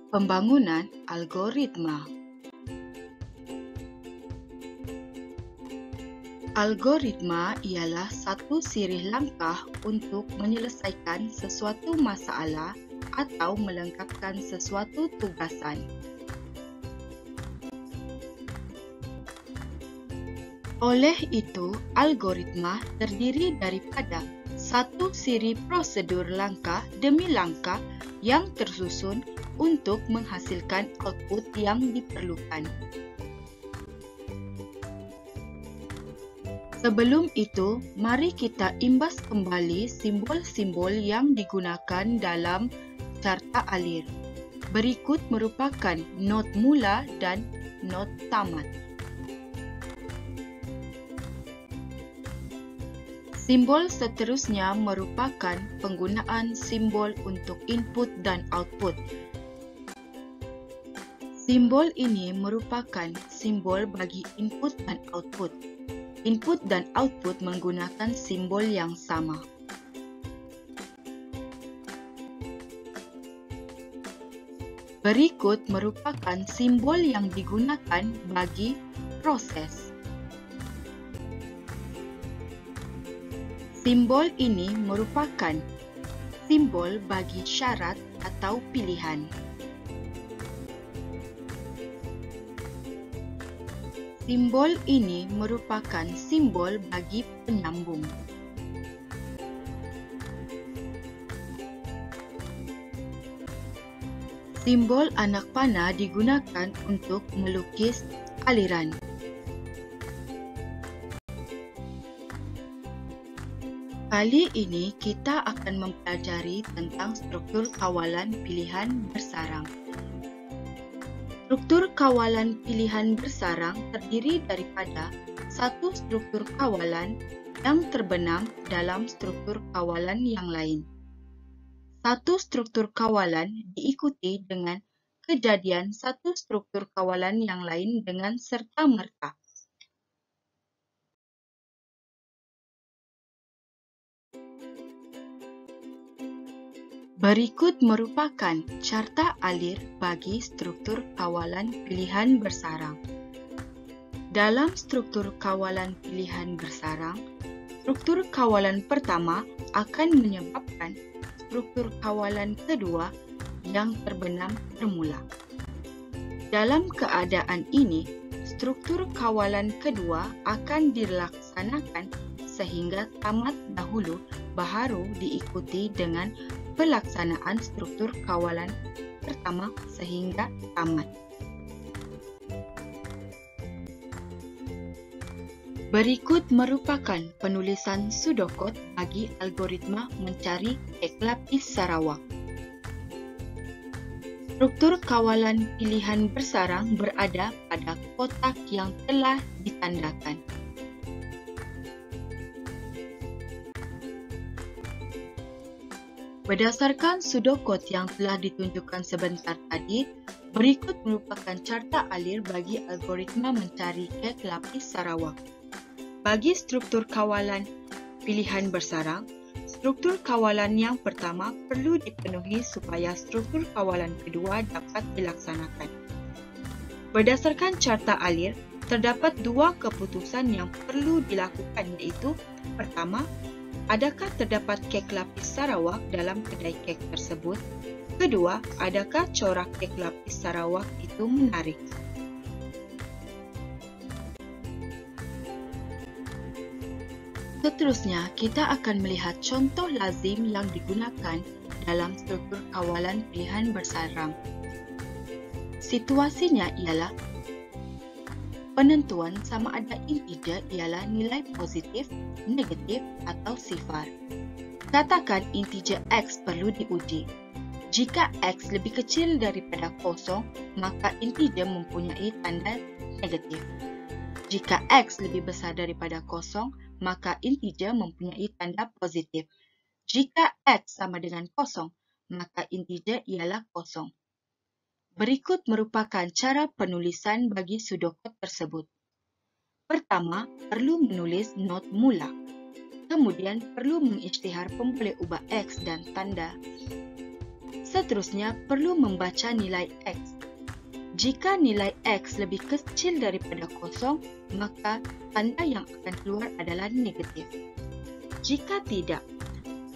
Pembangunan algoritma. Algoritma ialah satu sirih langkah untuk menyelesaikan sesuatu masalah atau melengkapkan sesuatu tugasan. Oleh itu, algoritma terdiri daripada satu siri prosedur langkah demi langkah yang tersusun untuk menghasilkan output yang diperlukan. Sebelum itu, mari kita imbas kembali simbol-simbol yang digunakan dalam carta alir. Berikut merupakan not mula dan not tamat. Simbol seterusnya merupakan penggunaan simbol untuk input dan output. Simbol ini merupakan simbol bagi input dan output. Input dan output menggunakan simbol yang sama. Berikut merupakan simbol yang digunakan bagi proses. Simbol ini merupakan simbol bagi syarat atau pilihan. Simbol ini merupakan simbol bagi penyambung. Simbol anak panah digunakan untuk melukis aliran. Kali ini kita akan mempelajari tentang struktur kawalan pilihan bersarang. Struktur kawalan pilihan bersarang terdiri daripada satu struktur kawalan yang terbenam dalam struktur kawalan yang lain. Satu struktur kawalan diikuti dengan kejadian satu struktur kawalan yang lain dengan serta-merta. Berikut merupakan carta alir bagi struktur kawalan pilihan bersarang. Dalam struktur kawalan pilihan bersarang, struktur kawalan pertama akan menyebabkan struktur kawalan kedua yang terbenam bermula. Dalam keadaan ini, struktur kawalan kedua akan dilaksanakan sehingga tamat dahulu baru diikuti dengan pelaksanaan struktur kawalan pertama sehingga tamat. Berikut merupakan penulisan pseudocode bagi algoritma mencari kek lapis Sarawak. Struktur kawalan pilihan bersarang berada pada kotak yang telah ditandakan. Berdasarkan pseudocode yang telah ditunjukkan sebentar tadi, berikut merupakan carta alir bagi algoritma mencari kek lapis Sarawak. Bagi struktur kawalan pilihan bersarang, struktur kawalan yang pertama perlu dipenuhi supaya struktur kawalan kedua dapat dilaksanakan. Berdasarkan carta alir, terdapat dua keputusan yang perlu dilakukan, iaitu pertama, adakah terdapat kek lapis Sarawak dalam kedai kek tersebut? Kedua, adakah corak kek lapis Sarawak itu menarik? Seterusnya, kita akan melihat contoh lazim yang digunakan dalam struktur kawalan pilihan bersarang. Situasinya ialah penentuan sama ada integer ialah nilai positif, negatif atau sifar. Katakan integer x perlu diuji. Jika x lebih kecil daripada 0, maka integer mempunyai tanda negatif. Jika x lebih besar daripada 0, maka integer mempunyai tanda positif. Jika x sama dengan 0, maka integer ialah 0. Berikut merupakan cara penulisan bagi pseudocode tersebut. Pertama, perlu menulis not mula. Kemudian perlu mengisytihar pemboleh ubah X dan tanda. Seterusnya, perlu membaca nilai X. Jika nilai X lebih kecil daripada kosong, maka tanda yang akan keluar adalah negatif. Jika tidak,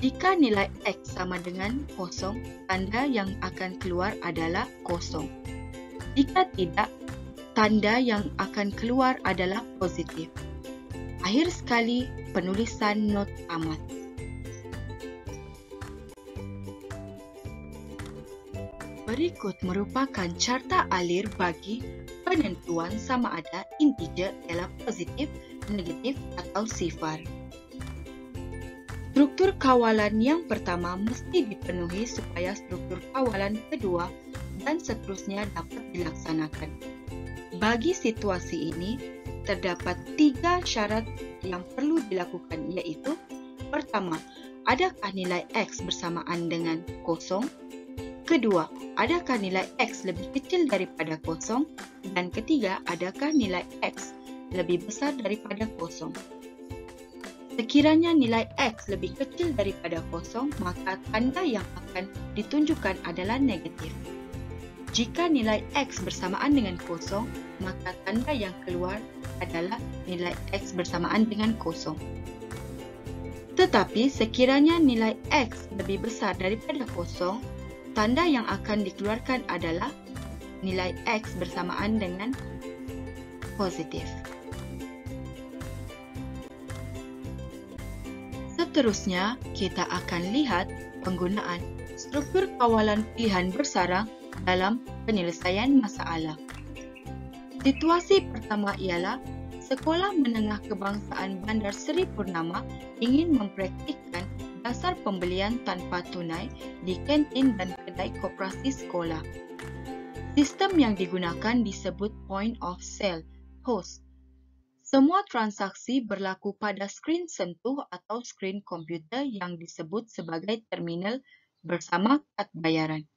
jika nilai X sama dengan kosong, tanda yang akan keluar adalah kosong. Jika tidak, tanda yang akan keluar adalah positif. Akhir sekali, penulisan not tamat. Berikut merupakan carta alir bagi penentuan sama ada integer ialah positif, negatif atau sifar. Struktur kawalan yang pertama mesti dipenuhi supaya struktur kawalan kedua dan seterusnya dapat dilaksanakan. Bagi situasi ini, terdapat 3 syarat yang perlu dilakukan, yaitu pertama, adakah nilai X bersamaan dengan kosong? Kedua, adakah nilai X lebih kecil daripada kosong? Dan ketiga, adakah nilai X lebih besar daripada kosong? Sekiranya nilai X lebih kecil daripada kosong, maka tanda yang akan ditunjukkan adalah negatif. Jika nilai X bersamaan dengan kosong, maka tanda yang keluar adalah nilai X bersamaan dengan kosong. Tetapi sekiranya nilai X lebih besar daripada kosong, tanda yang akan dikeluarkan adalah nilai X bersamaan dengan positif. Seterusnya, kita akan lihat penggunaan struktur kawalan pilihan bersarang dalam penyelesaian masalah. Situasi pertama ialah Sekolah Menengah Kebangsaan Bandar Seri Purnama ingin mempraktikkan dasar pembelian tanpa tunai di kantin dan kedai koperasi sekolah. Sistem yang digunakan disebut point of sale, POS. Semua transaksi berlaku pada skrin sentuh atau skrin komputer yang disebut sebagai terminal bersama kad bayaran.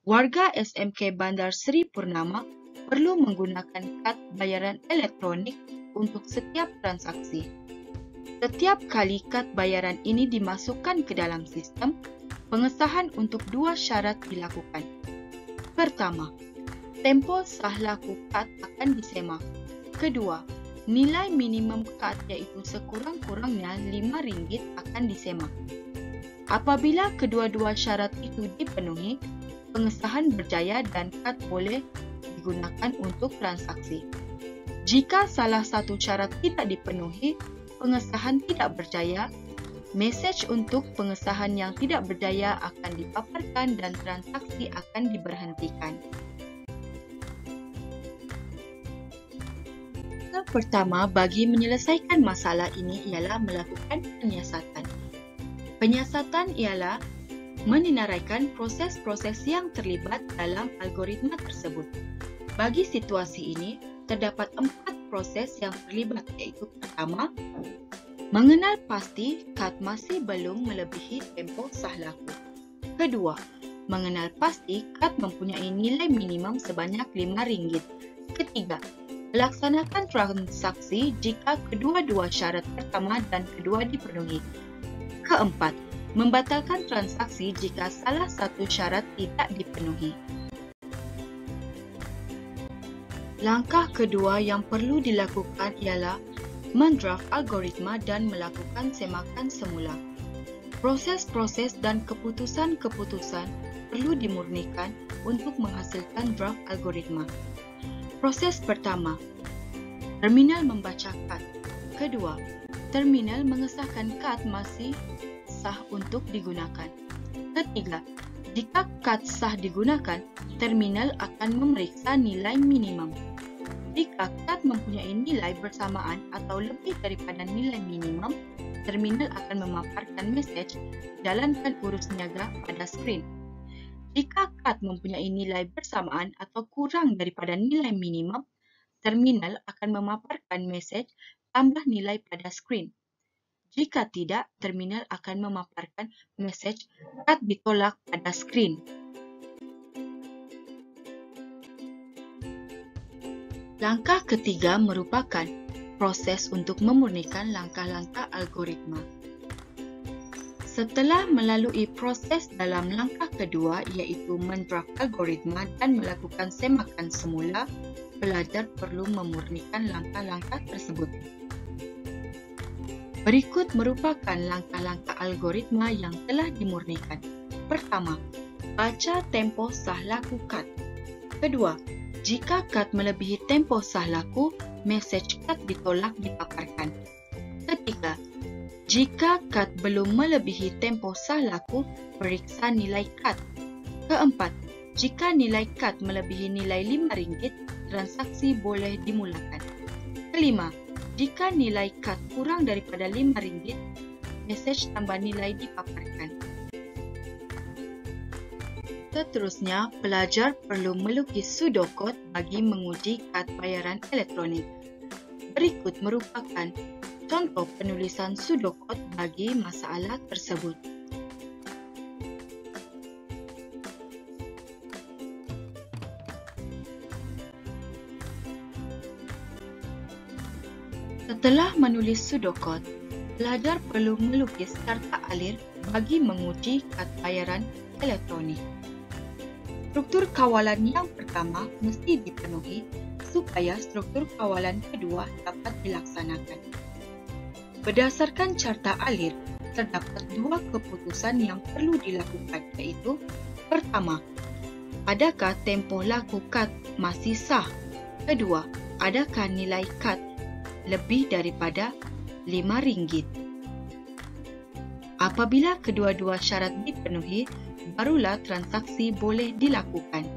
Warga SMK Bandar Seri Purnama perlu menggunakan kad bayaran elektronik untuk setiap transaksi. Setiap kali kad bayaran ini dimasukkan ke dalam sistem, pengesahan untuk 2 syarat dilakukan. Pertama, tempo sah laku kad akan disemak. Kedua, nilai minimum kad iaitu sekurang-kurangnya RM5 akan disemak. Apabila kedua-dua syarat itu dipenuhi, pengesahan berjaya dan kad boleh digunakan untuk transaksi. Jika salah satu syarat tidak dipenuhi, pengesahan tidak berjaya, mesej untuk pengesahan yang tidak berjaya akan dipaparkan dan transaksi akan diberhentikan. Pertama, bagi menyelesaikan masalah ini ialah melakukan penyiasatan. Penyiasatan ialah menenaraikan proses-proses yang terlibat dalam algoritma tersebut. Bagi situasi ini, terdapat 4 proses yang terlibat, iaitu pertama, mengenal pasti kad masih belum melebihi tempo sah laku. Kedua, mengenal pasti kad mempunyai nilai minimum sebanyak RM5. Ketiga, melaksanakan transaksi jika kedua-dua syarat pertama dan kedua dipenuhi. Keempat, membatalkan transaksi jika salah satu syarat tidak dipenuhi. Langkah kedua yang perlu dilakukan ialah mendraft algoritma dan melakukan semakan semula. Proses-proses dan keputusan-keputusan perlu dimurnikan untuk menghasilkan draft algoritma. Proses pertama, terminal membaca kad. Kedua, terminal mengesahkan kad masih sah untuk digunakan. Ketiga, jika kad sah digunakan, terminal akan memeriksa nilai minimum. Jika kad mempunyai nilai bersamaan atau lebih daripada nilai minimum, terminal akan memaparkan mesej "Jalankan urus niaga" pada skrin. Jika kad mempunyai nilai bersamaan atau kurang daripada nilai minimum, terminal akan memaparkan mesej "Tambah nilai" pada skrin. Jika tidak, terminal akan memaparkan mesej "Kad ditolak" pada skrin. Langkah ketiga merupakan proses untuk memurnikan langkah-langkah algoritma. Setelah melalui proses dalam langkah kedua iaitu mendraft algoritma dan melakukan semakan semula, pelajar perlu memurnikan langkah-langkah tersebut. Berikut merupakan langkah-langkah algoritma yang telah dimurnikan. Pertama, baca tempoh sah laku kad. Kedua, jika kad melebihi tempoh sah laku, mesej kad ditolak dipaparkan. Ketiga, jika kad belum melebihi tempoh sah laku, periksa nilai kad. Keempat, jika nilai kad melebihi nilai RM5, transaksi boleh dimulakan. Kelima, jika nilai kad kurang daripada RM5, mesej tambah nilai dipaparkan. Seterusnya, pelajar perlu melukis pseudocode bagi menguji kad bayaran elektronik. Berikut merupakan contoh penulisan pseudocode bagi masalah tersebut. Setelah menulis pseudocode, pelajar perlu melukis carta alir bagi menguji kad bayaran elektronik. Struktur kawalan yang pertama mesti dipenuhi supaya struktur kawalan kedua dapat dilaksanakan. Berdasarkan carta alir, terdapat dua keputusan yang perlu dilakukan iaitu: pertama, adakah tempoh laku kad masih sah? Kedua, adakah nilai kad lebih daripada RM5? Apabila kedua-dua syarat dipenuhi, barulah transaksi boleh dilakukan.